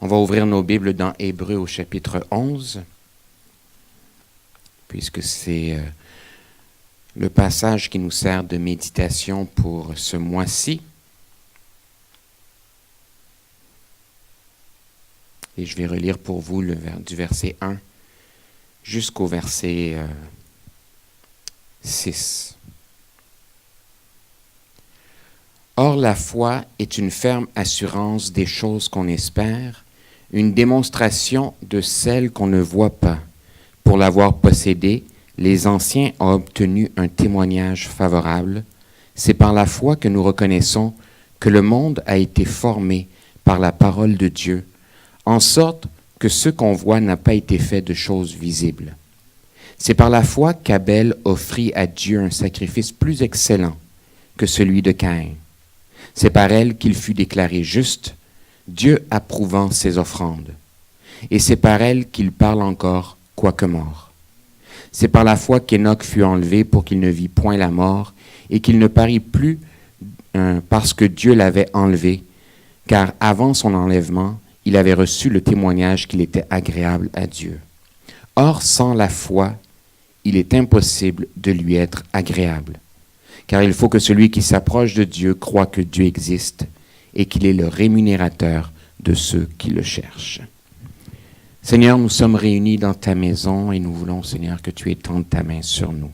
On va ouvrir nos Bibles dans Hébreux au chapitre 11, puisque c'est le passage qui nous sert de méditation pour ce mois-ci. Et je vais relire pour vous du verset 1 jusqu'au verset 6. Or, la foi est une ferme assurance des choses qu'on espère, une démonstration de celles qu'on ne voit pas. Pour l'avoir possédée, les anciens ont obtenu un témoignage favorable. C'est par la foi que nous reconnaissons que le monde a été formé par la parole de Dieu, en sorte que ce qu'on voit n'a pas été fait de choses visibles. C'est par la foi qu'Abel offrit à Dieu un sacrifice plus excellent que celui de Caïn. C'est par elle qu'il fut déclaré juste, Dieu approuvant ses offrandes. Et c'est par elle qu'il parle encore, quoique mort. C'est par la foi qu'Enoch fut enlevé pour qu'il ne vit point la mort et qu'il ne parut plus parce que Dieu l'avait enlevé, car avant son enlèvement, il avait reçu le témoignage qu'il était agréable à Dieu. Or, sans la foi, il est impossible de lui être agréable. Car il faut que celui qui s'approche de Dieu croie que Dieu existe et qu'il est le rémunérateur de ceux qui le cherchent. Seigneur, nous sommes réunis dans ta maison et nous voulons, Seigneur, que tu étendes ta main sur nous.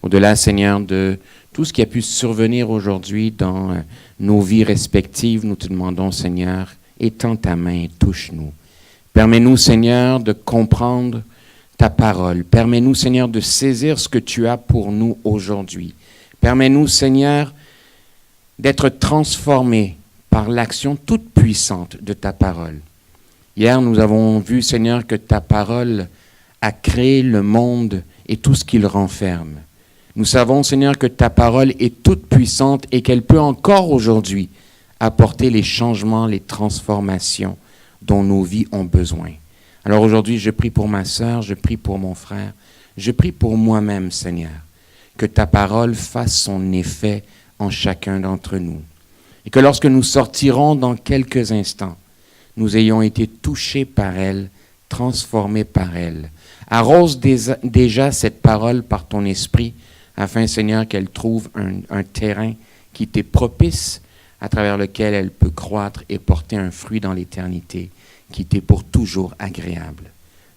Au-delà, Seigneur, de tout ce qui a pu survenir aujourd'hui dans nos vies respectives, nous te demandons, Seigneur, étends ta main et touche-nous. Permets-nous, Seigneur, de comprendre ta parole. Permets-nous, Seigneur, de saisir ce que tu as pour nous aujourd'hui. Permets-nous, Seigneur, d'être transformés par l'action toute puissante de ta parole. Hier, nous avons vu, Seigneur, que ta parole a créé le monde et tout ce qu'il renferme. Nous savons, Seigneur, que ta parole est toute puissante et qu'elle peut encore aujourd'hui apporter les changements, les transformations dont nos vies ont besoin. Alors aujourd'hui, je prie pour ma sœur, je prie pour mon frère, je prie pour moi-même, Seigneur, que ta parole fasse son effet en chacun d'entre nous. Et que lorsque nous sortirons dans quelques instants, nous ayons été touchés par elle, transformés par elle. Arrose déjà cette parole par ton esprit, afin, Seigneur, qu'elle trouve un terrain qui t'est propice, à travers lequel elle peut croître et porter un fruit dans l'éternité, qui t'est pour toujours agréable.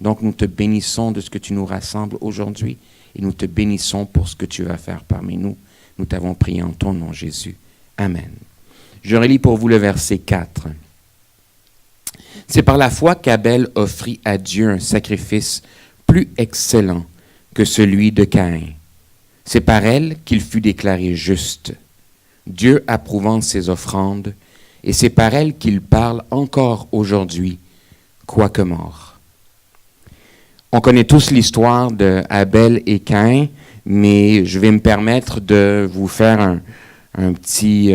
Donc nous te bénissons de ce que tu nous rassembles aujourd'hui, et nous te bénissons pour ce que tu vas faire parmi nous. Nous t'avons prié en ton nom, Jésus. Amen. Je relis pour vous le verset 4. C'est par la foi qu'Abel offrit à Dieu un sacrifice plus excellent que celui de Caïn. C'est par elle qu'il fut déclaré juste, Dieu approuvant ses offrandes, et c'est par elle qu'il parle encore aujourd'hui, quoique mort. On connaît tous l'histoire d'Abel et Caïn, mais je vais me permettre de vous faire un petit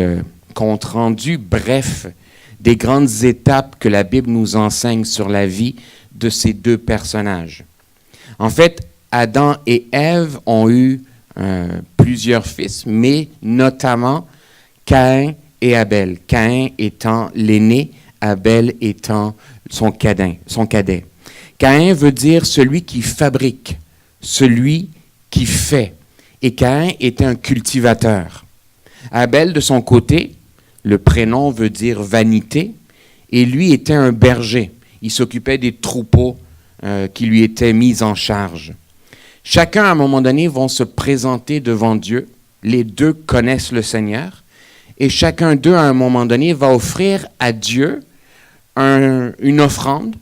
compte-rendu bref des grandes étapes que la Bible nous enseigne sur la vie de ces deux personnages. En fait, Adam et Ève ont eu plusieurs fils, mais notamment Caïn et Abel. Caïn étant l'aîné, Abel étant son cadet. Caïn veut dire celui qui fabrique, celui qui fait. Et Caïn était un cultivateur. Abel, de son côté, le prénom veut dire vanité, et lui était un berger. Il s'occupait des troupeaux qui lui étaient mis en charge. Chacun, à un moment donné, vont se présenter devant Dieu. Les deux connaissent le Seigneur. Et chacun d'eux, à un moment donné, va offrir à Dieu une offrande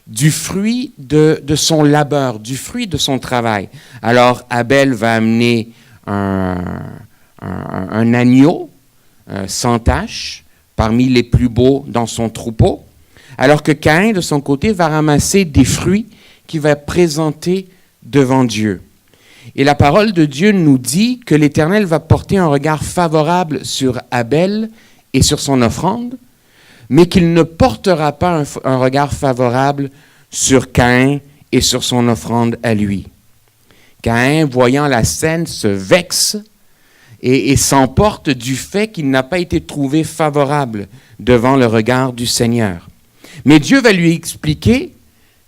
du fruit de son labeur, du fruit de son travail. Alors, Abel va amener un agneau sans tache, parmi les plus beaux dans son troupeau, alors que Caïn, de son côté, va ramasser des fruits qu'il va présenter devant Dieu. Et la parole de Dieu nous dit que l'Éternel va porter un regard favorable sur Abel et sur son offrande, mais qu'il ne portera pas un regard favorable sur Caïn et sur son offrande à lui. Caïn, voyant la scène, se vexe et s'emporte du fait qu'il n'a pas été trouvé favorable devant le regard du Seigneur. Mais Dieu va lui expliquer,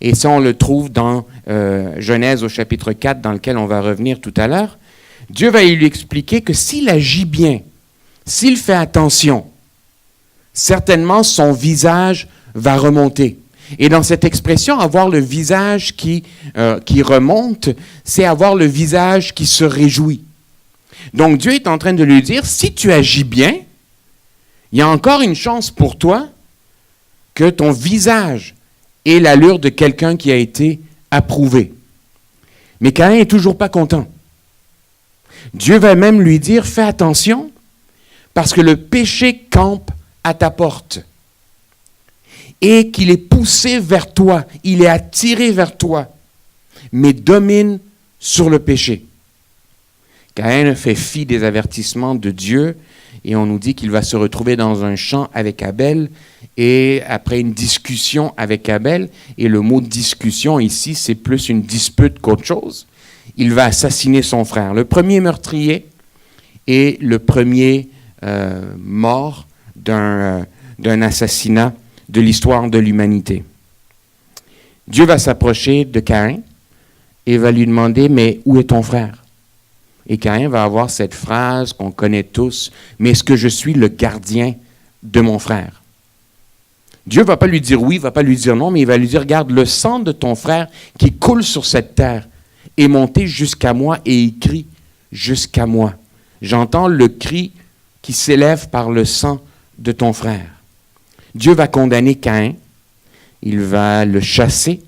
et ça on le trouve dans Genèse au chapitre 4, dans lequel on va revenir tout à l'heure, Dieu va lui expliquer que s'il agit bien, s'il fait attention, certainement son visage va remonter. Et dans cette expression, avoir le visage qui remonte, c'est avoir le visage qui se réjouit. Donc Dieu est en train de lui dire, si tu agis bien, il y a encore une chance pour toi que ton visage ait l'allure de quelqu'un qui a été approuvé. Mais Caïn n'est toujours pas content. Dieu va même lui dire, fais attention, parce que le péché campe à ta porte. Et qu'il est poussé vers toi, il est attiré vers toi, mais domine sur le péché. Caïn fait fi des avertissements de Dieu, et on nous dit qu'il va se retrouver dans un champ avec Abel, et après une discussion avec Abel, et le mot discussion ici, c'est plus une dispute qu'autre chose, il va assassiner son frère. Le premier meurtrier et le premier mort d'un assassinat de l'histoire de l'humanité. Dieu va s'approcher de Caïn et va lui demander, mais où est ton frère? Et Caïn va avoir cette phrase qu'on connaît tous, mais est-ce que je suis le gardien de mon frère? Dieu ne va pas lui dire oui, ne va pas lui dire non, mais il va lui dire, regarde, le sang de ton frère qui coule sur cette terre est monté jusqu'à moi et il crie jusqu'à moi. J'entends le cri qui s'élève par le sang de ton frère. Dieu va condamner Caïn, il va le chasser,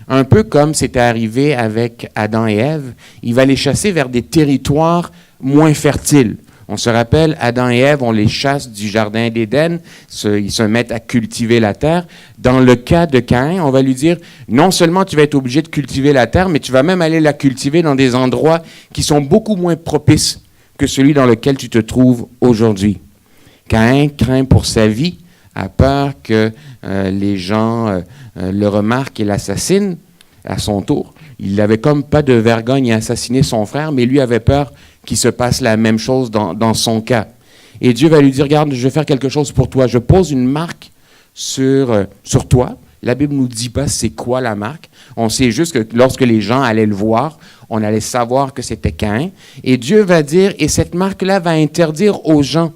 un peu comme c'était arrivé avec Adam et Ève, il va les chasser vers des territoires moins fertiles. On se rappelle, Adam et Ève, on les chasse du jardin d'Éden, ils se mettent à cultiver la terre. Dans le cas de Caïn, on va lui dire, non seulement tu vas être obligé de cultiver la terre, mais tu vas même aller la cultiver dans des endroits qui sont beaucoup moins propices que celui dans lequel tu te trouves aujourd'hui. Caïn craint pour sa vie, a peur que les gens le remarquent et l'assassinent à son tour. Il n'avait comme pas de vergogne à assassiner son frère, mais lui avait peur qu'il se passe la même chose dans son cas. Et Dieu va lui dire, regarde, je vais faire quelque chose pour toi. Je pose une marque sur toi. La Bible ne nous dit pas c'est quoi la marque. On sait juste que lorsque les gens allaient le voir, on allait savoir que c'était Caïn. Et Dieu va dire, et cette marque-là va interdire aux gens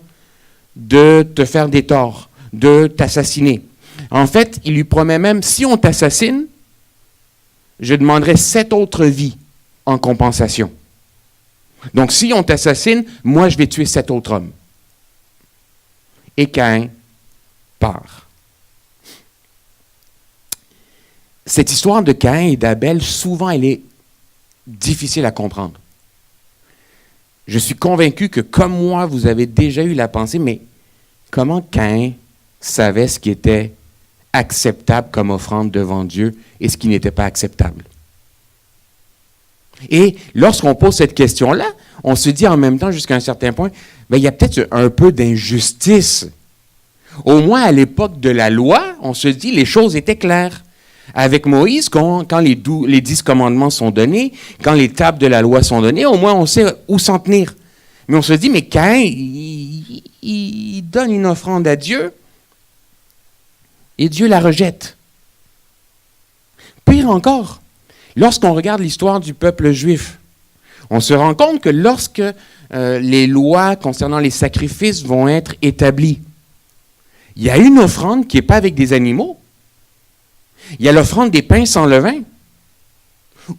de te faire des torts, de t'assassiner. En fait, il lui promet même, si on t'assassine, je demanderai 7 autres vies en compensation. Donc, si on t'assassine, moi, je vais tuer 7 autres hommes. Et Caïn part. Cette histoire de Caïn et d'Abel, souvent, elle est difficile à comprendre. Je suis convaincu que, comme moi, vous avez déjà eu la pensée, mais comment Caïn savait ce qui était acceptable comme offrande devant Dieu et ce qui n'était pas acceptable? Et lorsqu'on pose cette question-là, on se dit en même temps, jusqu'à un certain point, il y a peut-être un peu d'injustice. Au moins, à l'époque de la loi, on se dit, les choses étaient claires. Avec Moïse, quand les 10 commandements sont donnés, quand les tables de la loi sont données, au moins on sait où s'en tenir. Mais on se dit, mais Caïn, il donne une offrande à Dieu et Dieu la rejette. Pire encore, lorsqu'on regarde l'histoire du peuple juif, on se rend compte que lorsque les lois concernant les sacrifices vont être établies, il y a une offrande qui n'est pas avec des animaux. Il y a l'offrande des pains sans levain,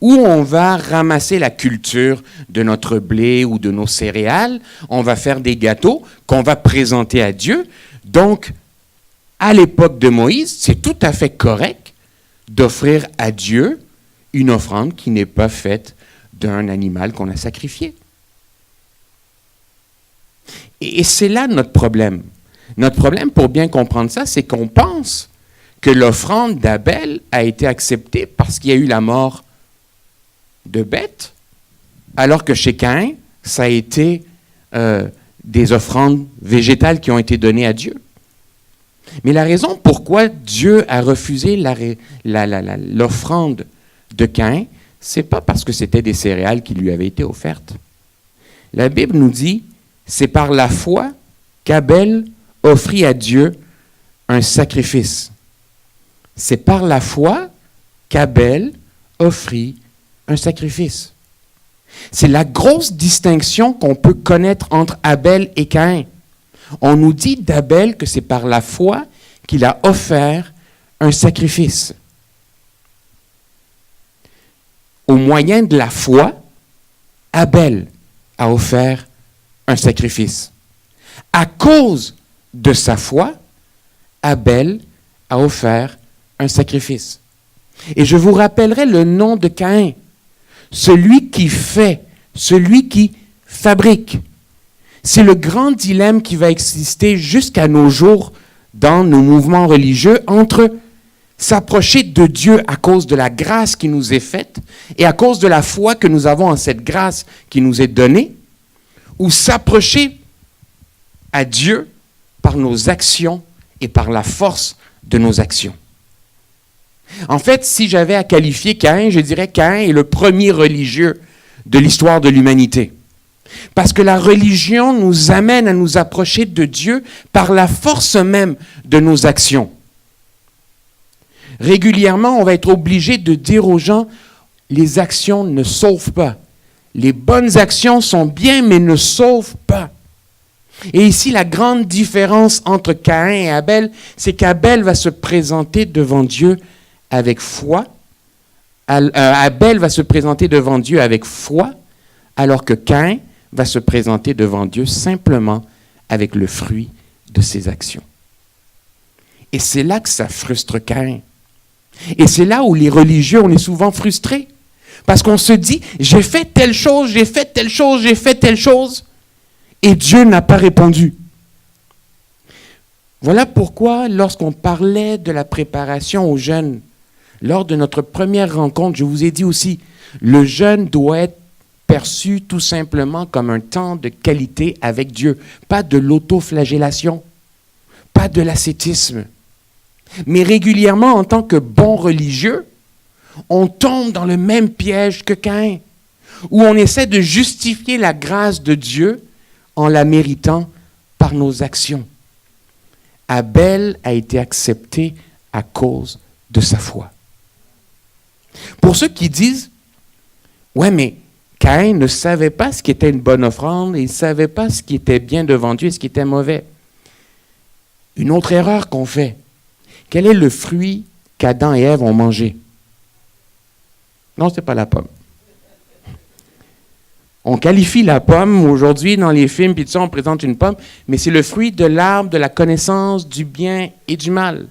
où on va ramasser la culture de notre blé ou de nos céréales, on va faire des gâteaux qu'on va présenter à Dieu. Donc, à l'époque de Moïse, c'est tout à fait correct d'offrir à Dieu une offrande qui n'est pas faite d'un animal qu'on a sacrifié. Et c'est là notre problème. Notre problème, pour bien comprendre ça, c'est qu'on pense que l'offrande d'Abel a été acceptée parce qu'il y a eu la mort de bêtes, alors que chez Caïn, ça a été des offrandes végétales qui ont été données à Dieu. Mais la raison pourquoi Dieu a refusé l'offrande de Caïn, c'est pas parce que c'était des céréales qui lui avaient été offertes. La Bible nous dit, c'est par la foi qu'Abel offrit à Dieu un sacrifice c'est par la foi qu'Abel offrit un sacrifice. C'est la grosse distinction qu'on peut connaître entre Abel et Caïn. On nous dit d'Abel que c'est par la foi qu'il a offert un sacrifice. Au moyen de la foi, Abel a offert un sacrifice. À cause de sa foi, Abel a offert un sacrifice. Et je vous rappellerai le nom de Caïn. Celui qui fait, celui qui fabrique. C'est le grand dilemme qui va exister jusqu'à nos jours dans nos mouvements religieux entre s'approcher de Dieu à cause de la grâce qui nous est faite et à cause de la foi que nous avons en cette grâce qui nous est donnée, ou s'approcher à Dieu par nos actions et par la force de nos actions. En fait, si j'avais à qualifier Caïn, je dirais Caïn est le premier religieux de l'histoire de l'humanité. Parce que la religion nous amène à nous approcher de Dieu par la force même de nos actions. Régulièrement, on va être obligé de dire aux gens, les actions ne sauvent pas. Les bonnes actions sont bien, mais ne sauvent pas. Et ici, la grande différence entre Caïn et Abel, c'est qu'Abel va se présenter devant Dieu avec foi. Abel va se présenter devant Dieu avec foi, alors que Caïn va se présenter devant Dieu simplement avec le fruit de ses actions. Et c'est là que ça frustre Caïn. Et c'est là où les religieux, on est souvent frustrés. Parce qu'on se dit, j'ai fait telle chose, j'ai fait telle chose, j'ai fait telle chose, et Dieu n'a pas répondu. Voilà pourquoi, lorsqu'on parlait de la préparation aux jeûnes, lors de notre première rencontre, je vous ai dit aussi, le jeûne doit être perçu tout simplement comme un temps de qualité avec Dieu, pas de l'autoflagellation, pas de l'ascétisme. Mais régulièrement, en tant que bon religieux, on tombe dans le même piège que Caïn, où on essaie de justifier la grâce de Dieu en la méritant par nos actions. Abel a été accepté à cause de sa foi. Pour ceux qui disent, ouais, mais Caïn ne savait pas ce qui était une bonne offrande, il ne savait pas ce qui était bien devant Dieu et ce qui était mauvais. Une autre erreur qu'on fait, quel est le fruit qu'Adam et Ève ont mangé? Non, ce n'est pas la pomme. On qualifie la pomme aujourd'hui dans les films, puis tout ça, on présente une pomme, mais c'est le fruit de l'arbre de la connaissance du bien et du mal.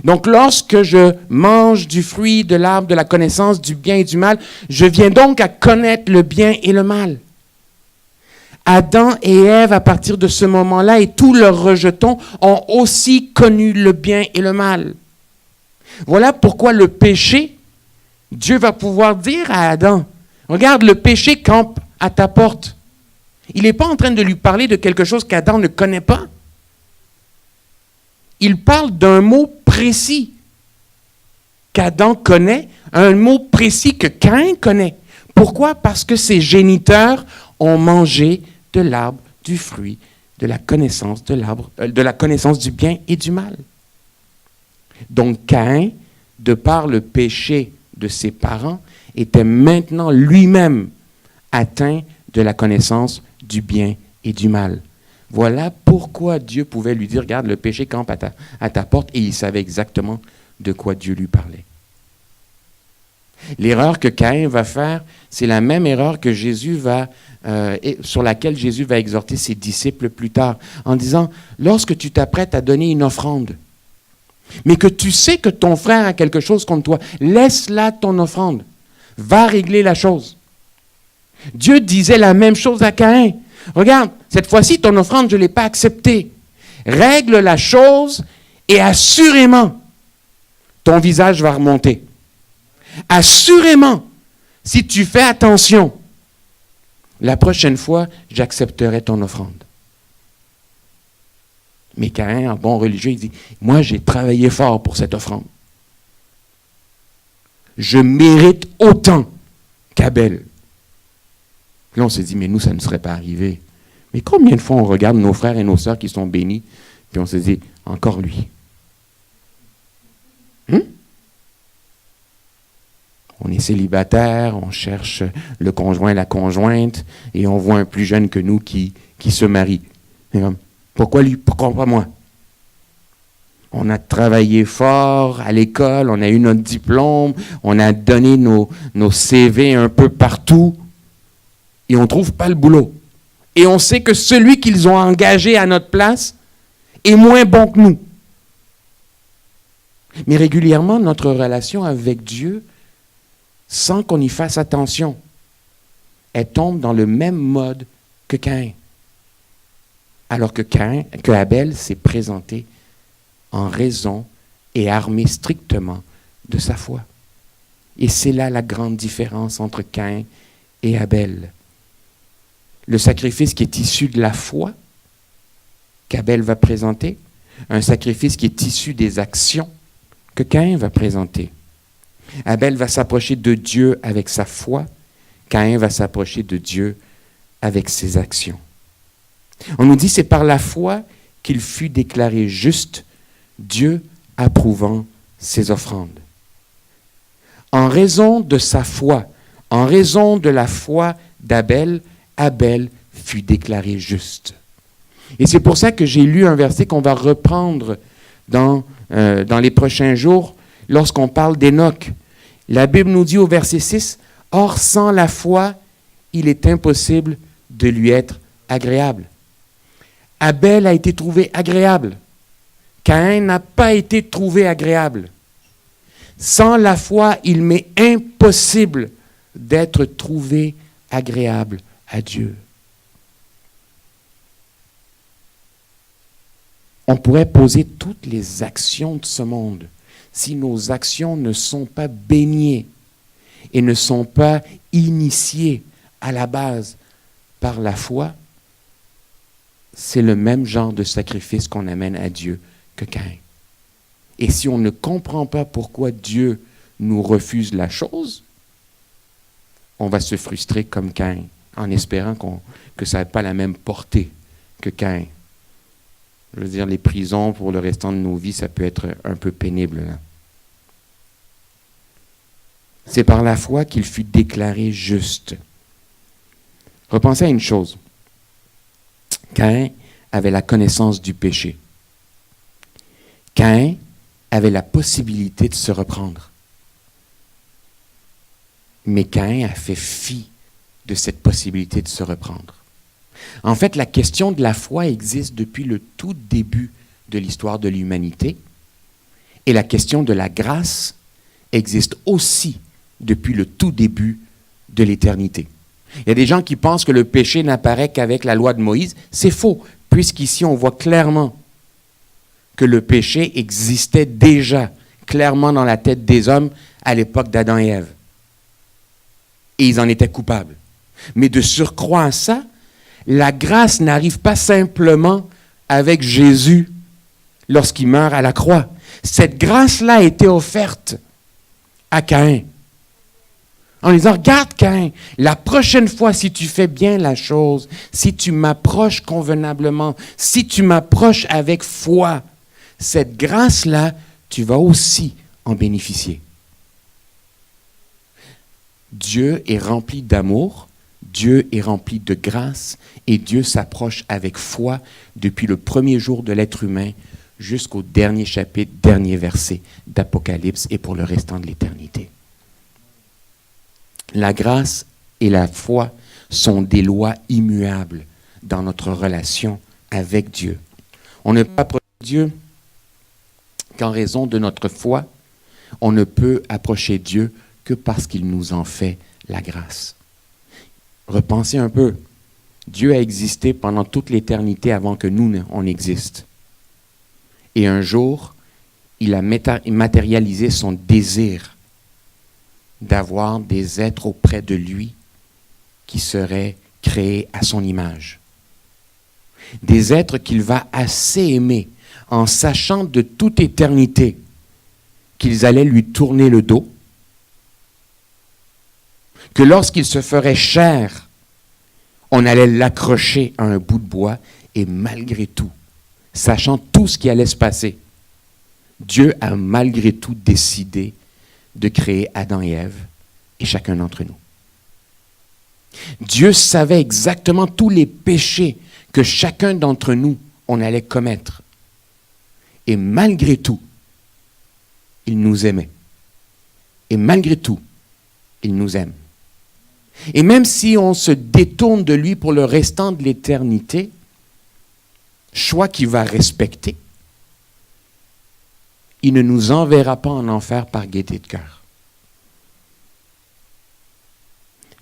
Donc, lorsque je mange du fruit de l'arbre de la connaissance du bien et du mal, je viens donc à connaître le bien et le mal. Adam et Ève, à partir de ce moment-là, et tous leurs rejetons, ont aussi connu le bien et le mal. Voilà pourquoi le péché, Dieu va pouvoir dire à Adam, regarde, le péché campe à ta porte. Il n'est pas en train de lui parler de quelque chose qu'Adam ne connaît pas. Il parle d'un mot précis qu'Adam connaît, un mot précis que Caïn connaît. Pourquoi? Parce que ses géniteurs ont mangé de l'arbre du fruit de la connaissance de la connaissance du bien et du mal. Donc Caïn, de par le péché de ses parents, était maintenant lui-même atteint de la connaissance du bien et du mal. Voilà pourquoi Dieu pouvait lui dire, regarde, le péché campe à ta porte, et il savait exactement de quoi Dieu lui parlait. L'erreur que Caïn va faire, c'est la même erreur que sur laquelle Jésus va exhorter ses disciples plus tard, en disant, lorsque tu t'apprêtes à donner une offrande, mais que tu sais que ton frère a quelque chose contre toi, laisse là ton offrande, va régler la chose. Dieu disait la même chose à Caïn. Regarde, cette fois-ci, ton offrande, je ne l'ai pas acceptée. Règle la chose et assurément, ton visage va remonter. Assurément, si tu fais attention, la prochaine fois, j'accepterai ton offrande. Mais Caïn, en bon religieux, il dit, moi, j'ai travaillé fort pour cette offrande. Je mérite autant qu'Abel. Là, on s'est dit, mais nous, ça ne serait pas arrivé. Mais combien de fois on regarde nos frères et nos sœurs qui sont bénis, puis on se dit, encore lui. On est célibataire, on cherche le conjoint, la conjointe, et on voit un plus jeune que nous qui se marie. Pourquoi lui? Pourquoi pas moi? On a travaillé fort à l'école, on a eu notre diplôme, on a donné nos CV un peu partout, et on ne trouve pas le boulot. Et on sait que celui qu'ils ont engagé à notre place est moins bon que nous. Mais régulièrement, notre relation avec Dieu, sans qu'on y fasse attention, elle tombe dans le même mode que Caïn. Alors que Abel s'est présenté en raison et armé strictement de sa foi. Et c'est là la grande différence entre Caïn et Abel. Le sacrifice qui est issu de la foi qu'Abel va présenter, un sacrifice qui est issu des actions que Caïn va présenter. Abel va s'approcher de Dieu avec sa foi, Caïn va s'approcher de Dieu avec ses actions. On nous dit c'est par la foi qu'il fut déclaré juste, Dieu approuvant ses offrandes. En raison de sa foi, en raison de la foi d'Abel, Abel fut déclaré juste. Et c'est pour ça que j'ai lu un verset qu'on va reprendre dans les prochains jours lorsqu'on parle d'Hénoch. La Bible nous dit au verset 6, « Or, sans la foi, il est impossible de lui être agréable. » Abel a été trouvé agréable. Caïn n'a pas été trouvé agréable. Sans la foi, il m'est impossible d'être trouvé agréable à Dieu. On pourrait poser toutes les actions de ce monde. Si nos actions ne sont pas baignées et ne sont pas initiées à la base par la foi, c'est le même genre de sacrifice qu'on amène à Dieu que Caïn. Et si on ne comprend pas pourquoi Dieu nous refuse la chose, on va se frustrer comme Caïn, en espérant que ça n'ait pas la même portée que Caïn. Je veux dire, les prisons pour le restant de nos vies, ça peut être un peu pénible, là. C'est par la foi qu'il fut déclaré juste. Repensez à une chose. Caïn avait la connaissance du péché. Caïn avait la possibilité de se reprendre. Mais Caïn a fait fi de cette possibilité de se reprendre. En fait, la question de la foi existe depuis le tout début de l'histoire de l'humanité. Et la question de la grâce existe aussi depuis le tout début de l'éternité. Il y a des gens qui pensent que le péché n'apparaît qu'avec la loi de Moïse. C'est faux, puisqu'ici on voit clairement que le péché existait déjà clairement dans la tête des hommes à l'époque d'Adam et Ève. Et ils en étaient coupables. Mais de surcroît à ça, la grâce n'arrive pas simplement avec Jésus lorsqu'il meurt à la croix. Cette grâce-là a été offerte à Caïn. En disant, regarde Caïn, la prochaine fois, si tu fais bien la chose, si tu m'approches convenablement, si tu m'approches avec foi, cette grâce-là, tu vas aussi en bénéficier. Dieu est rempli d'amour, Dieu est rempli de grâce, et Dieu s'approche avec foi depuis le premier jour de l'être humain jusqu'au dernier chapitre, dernier verset d'Apocalypse et pour le restant de l'éternité. La grâce et la foi sont des lois immuables dans notre relation avec Dieu. On ne peut approcher Dieu qu'en raison de notre foi. On ne peut approcher Dieu que parce qu'il nous en fait la grâce. Repensez un peu. Dieu a existé pendant toute l'éternité avant que nous, on existe. Et un jour, il a matérialisé son désir d'avoir des êtres auprès de lui qui seraient créés à son image. Des êtres qu'il va assez aimer en sachant de toute éternité qu'ils allaient lui tourner le dos, que lorsqu'il se ferait chair, on allait l'accrocher à un bout de bois et malgré tout, sachant tout ce qui allait se passer, Dieu a malgré tout décidé de créer Adam et Ève et chacun d'entre nous. Dieu savait exactement tous les péchés que chacun d'entre nous, on allait commettre. Et malgré tout, il nous aimait. Et malgré tout, il nous aime. Et même si on se détourne de lui pour le restant de l'éternité, choix qu'il va respecter, il ne nous enverra pas en enfer par gaieté de cœur.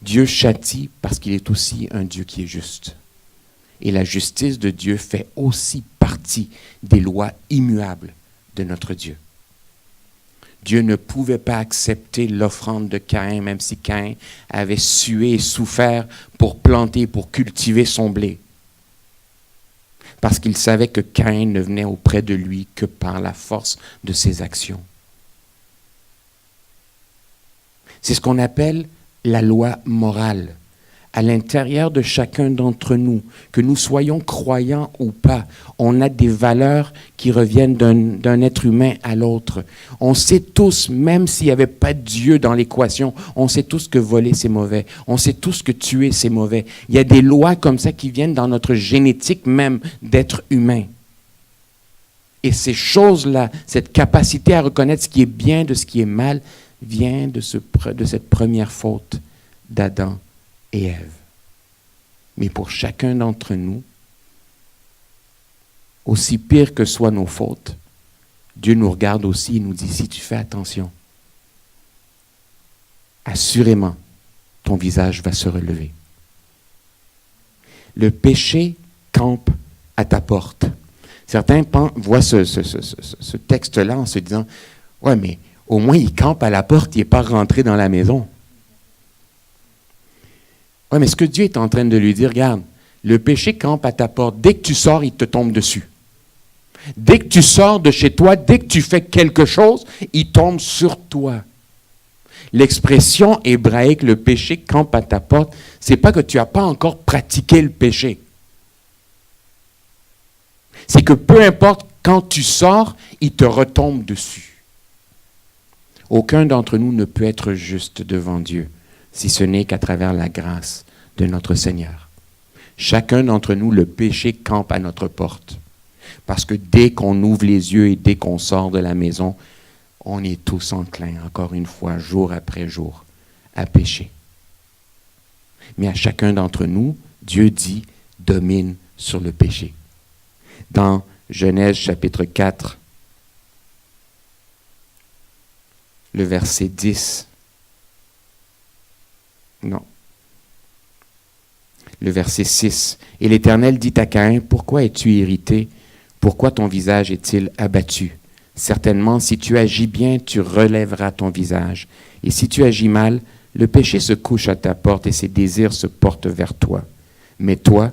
Dieu châtie parce qu'il est aussi un Dieu qui est juste. Et la justice de Dieu fait aussi partie des lois immuables de notre Dieu. Dieu ne pouvait pas accepter l'offrande de Caïn, même si Caïn avait sué et souffert pour planter, pour cultiver son blé. Parce qu'il savait que Caïn ne venait auprès de lui que par la force de ses actions. C'est ce qu'on appelle la loi morale. À l'intérieur de chacun d'entre nous, que nous soyons croyants ou pas, on a des valeurs qui reviennent d'un être humain à l'autre. On sait tous, même s'il n'y avait pas Dieu dans l'équation, on sait tous que voler, c'est mauvais. On sait tous que tuer, c'est mauvais. Il y a des lois comme ça qui viennent dans notre génétique même d'être humain. Et ces choses-là, cette capacité à reconnaître ce qui est bien de ce qui est mal, vient de cette première faute d'Adam et Ève. Mais pour chacun d'entre nous, aussi pire que soient nos fautes, Dieu nous regarde aussi et nous dit, si tu fais attention, assurément, ton visage va se relever. Le péché campe à ta porte. Certains voient ce texte-là en se disant, ouais, mais au moins il campe à la porte, il n'est pas rentré dans la maison. Oui, mais ce que Dieu est en train de lui dire, regarde, le péché campe à ta porte. Dès que tu sors, il te tombe dessus. Dès que tu sors de chez toi, dès que tu fais quelque chose, il tombe sur toi. L'expression hébraïque, le péché campe à ta porte, c'est pas que tu n'as pas encore pratiqué le péché. C'est que peu importe, quand tu sors, il te retombe dessus. Aucun d'entre nous ne peut être juste devant Dieu, si ce n'est qu'à travers la grâce de notre Seigneur. Chacun d'entre nous, le péché campe à notre porte. Parce que dès qu'on ouvre les yeux et dès qu'on sort de la maison, on est tous enclins, encore une fois, jour après jour, à pécher. Mais à chacun d'entre nous, Dieu dit, domine sur le péché. Dans Genèse chapitre 4, le verset 10, non. Le verset 6. Et l'Éternel dit à Caïn, pourquoi es-tu irrité? Pourquoi ton visage est-il abattu? Certainement, si tu agis bien, tu relèveras ton visage. Et si tu agis mal, le péché se couche à ta porte et ses désirs se portent vers toi. Mais toi,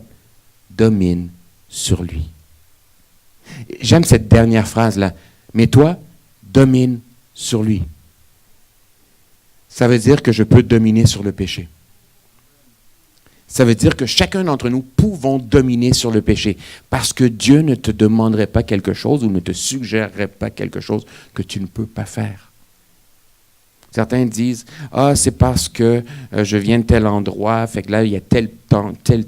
domine sur lui. J'aime cette dernière phrase-là. Mais toi, domine sur lui. Ça veut dire que je peux dominer sur le péché. Ça veut dire que chacun d'entre nous pouvons dominer sur le péché parce que Dieu ne te demanderait pas quelque chose ou ne te suggérerait pas quelque chose que tu ne peux pas faire. Certains disent « Ah, c'est parce que je viens de tel endroit, fait que là, il y a tel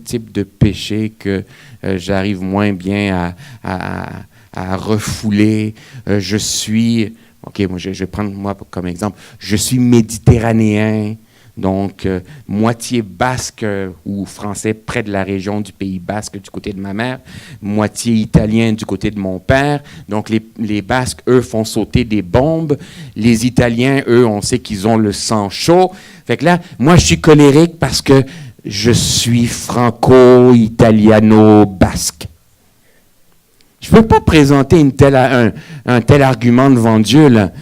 type de péché que j'arrive moins bien à refouler. Je suis... » OK, moi, je vais prendre moi comme exemple. Je suis méditerranéen, donc moitié basque ou français près de la région du Pays basque du côté de ma mère, moitié italien du côté de mon père. Donc les Basques, eux, font sauter des bombes. Les Italiens, eux, on sait qu'ils ont le sang chaud. Fait que là, moi, je suis colérique parce que je suis franco-italiano-basque. Je ne peux pas présenter un tel argument devant Dieu, là.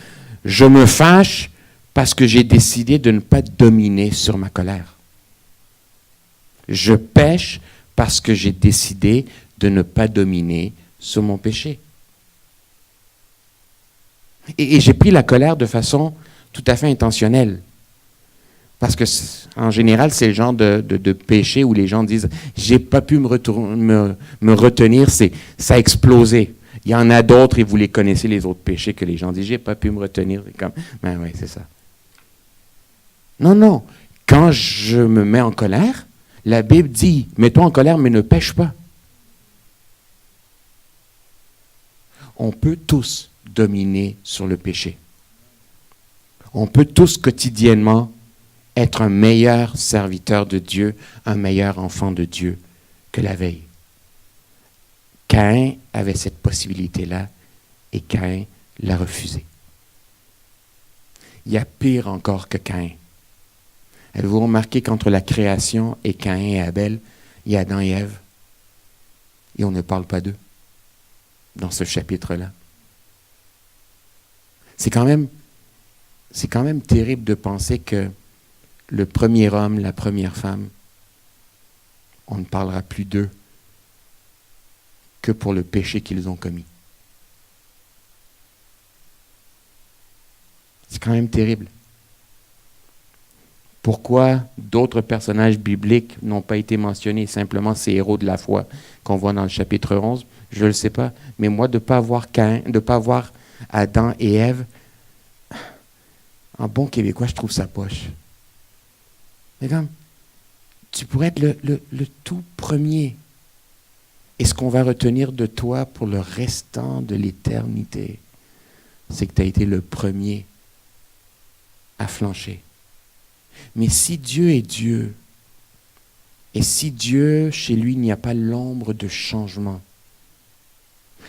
Je me fâche parce que j'ai décidé de ne pas dominer sur ma colère. Je pêche parce que j'ai décidé de ne pas dominer sur mon péché. Et j'ai pris la colère de façon tout à fait intentionnelle. Parce que, en général, c'est le genre de péché où les gens disent « j'ai pas pu me retenir, ça a explosé ». Il y en a d'autres, et vous les connaissez, les autres péchés, que les gens disent « j'ai pas pu me retenir ». Comme, ben oui, c'est ça. Non, non. Quand je me mets en colère, la Bible dit, mets-toi en colère, mais ne pêche pas. On peut tous dominer sur le péché. On peut tous quotidiennement être un meilleur serviteur de Dieu, un meilleur enfant de Dieu que la veille. Caïn avait cette possibilité-là et Caïn l'a refusé. Il y a pire encore que Caïn. Avez-vous remarqué qu'entre la création et Caïn et Abel, il y a Adam et Ève, et on ne parle pas d'eux dans ce chapitre-là. C'est quand même terrible de penser que le premier homme, la première femme, on ne parlera plus d'eux que pour le péché qu'ils ont commis. C'est quand même terrible. Pourquoi d'autres personnages bibliques n'ont pas été mentionnés, simplement ces héros de la foi qu'on voit dans le chapitre 11? Je ne le sais pas. Mais moi, de ne pas avoir Caïn, de ne pas avoir Adam et Ève, en bon québécois, je trouve ça poche. Mais comme, tu pourrais être le tout premier. Et ce qu'on va retenir de toi pour le restant de l'éternité, c'est que tu as été le premier à flancher. Mais si Dieu est Dieu, et si Dieu, chez lui, il n'y a pas l'ombre de changement,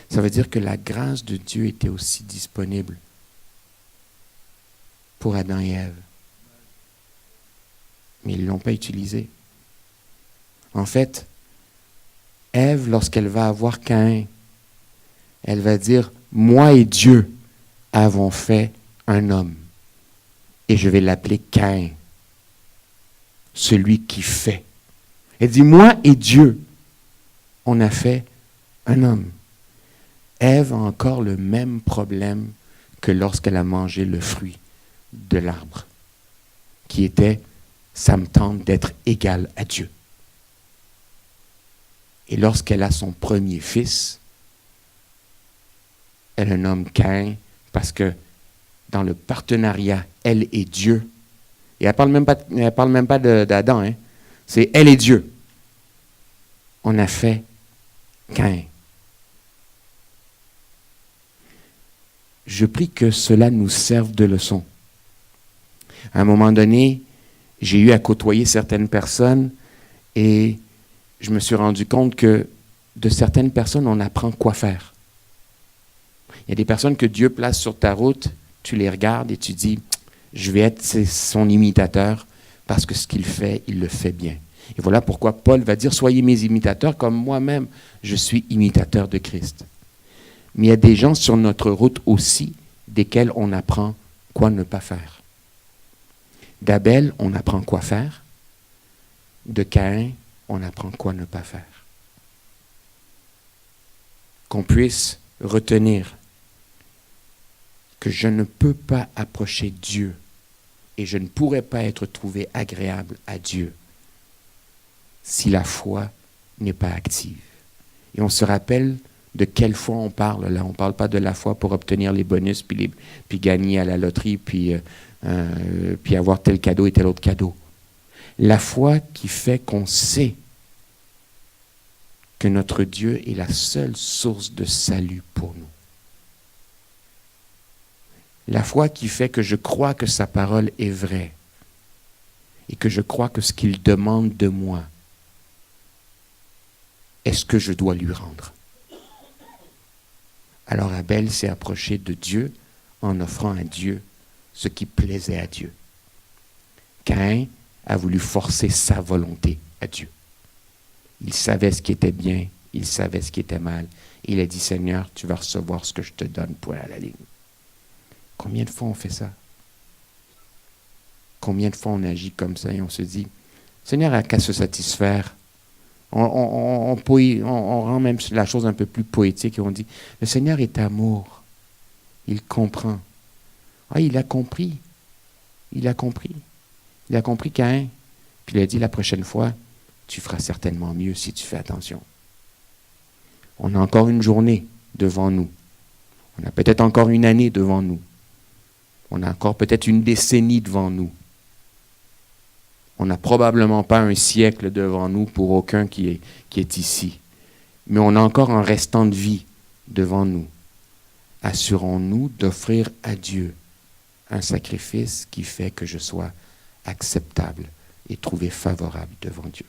ça veut dire que la grâce de Dieu était aussi disponible pour Adam et Ève. Mais ils ne l'ont pas utilisée. En fait, Ève, lorsqu'elle va avoir Caïn, elle va dire, moi et Dieu avons fait un homme. Et je vais l'appeler Caïn. Celui qui fait. Elle dit, moi et Dieu, on a fait un homme. Ève a encore le même problème que lorsqu'elle a mangé le fruit de l'arbre, qui était, ça me tente d'être égal à Dieu. Et lorsqu'elle a son premier fils, elle le nomme Caïn, parce que dans le partenariat, elle et Dieu, et elle ne parle même pas d'Adam, hein, c'est elle et Dieu. On a fait Caïn. Je prie que cela nous serve de leçon. À un moment donné, j'ai eu à côtoyer certaines personnes et je me suis rendu compte que de certaines personnes, on apprend quoi faire. Il y a des personnes que Dieu place sur ta route, tu les regardes et tu dis, je vais être son imitateur parce que ce qu'il fait, il le fait bien. Et voilà pourquoi Paul va dire, soyez mes imitateurs comme moi-même, je suis imitateur de Christ. Mais il y a des gens sur notre route aussi, desquels on apprend quoi ne pas faire. D'Abel, on apprend quoi faire. De Caïn, on apprend quoi ne pas faire. Qu'on puisse retenir que je ne peux pas approcher Dieu et je ne pourrais pas être trouvé agréable à Dieu si la foi n'est pas active. Et on se rappelle de quelle foi on parle là. On ne parle pas de la foi pour obtenir les bonus, puis gagner à la loterie, puis avoir tel cadeau et tel autre cadeau. La foi qui fait qu'on sait que notre Dieu est la seule source de salut pour nous. La foi qui fait que je crois que sa parole est vraie et que je crois que ce qu'il demande de moi est ce que je dois lui rendre. Alors Abel s'est approché de Dieu en offrant à Dieu ce qui plaisait à Dieu. Caïn a voulu forcer sa volonté à Dieu. Il savait ce qui était bien, il savait ce qui était mal. Il a dit, Seigneur, tu vas recevoir ce que je te donne, point à la ligne. Combien de fois on fait ça? Combien de fois on agit comme ça et on se dit, Seigneur n'a qu'à se satisfaire. On rend même la chose un peu plus poétique et on dit, le Seigneur est amour. Il comprend. Ah, il a compris. Il a compris. Il a compris Caïn. Puis il a dit, la prochaine fois, tu feras certainement mieux si tu fais attention. On a encore une journée devant nous. On a peut-être encore une année devant nous. On a encore peut-être une décennie devant nous. On n'a probablement pas un siècle devant nous pour aucun qui est ici. Mais on a encore un restant de vie devant nous. Assurons-nous d'offrir à Dieu un sacrifice qui fait que je sois acceptable et trouvé favorable devant Dieu.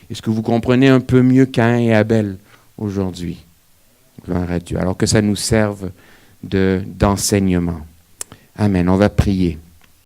Est-ce que vous comprenez un peu mieux Caïn et Abel aujourd'hui? Gloire à Dieu. Alors que ça nous serve d'enseignement. Amen. On va prier.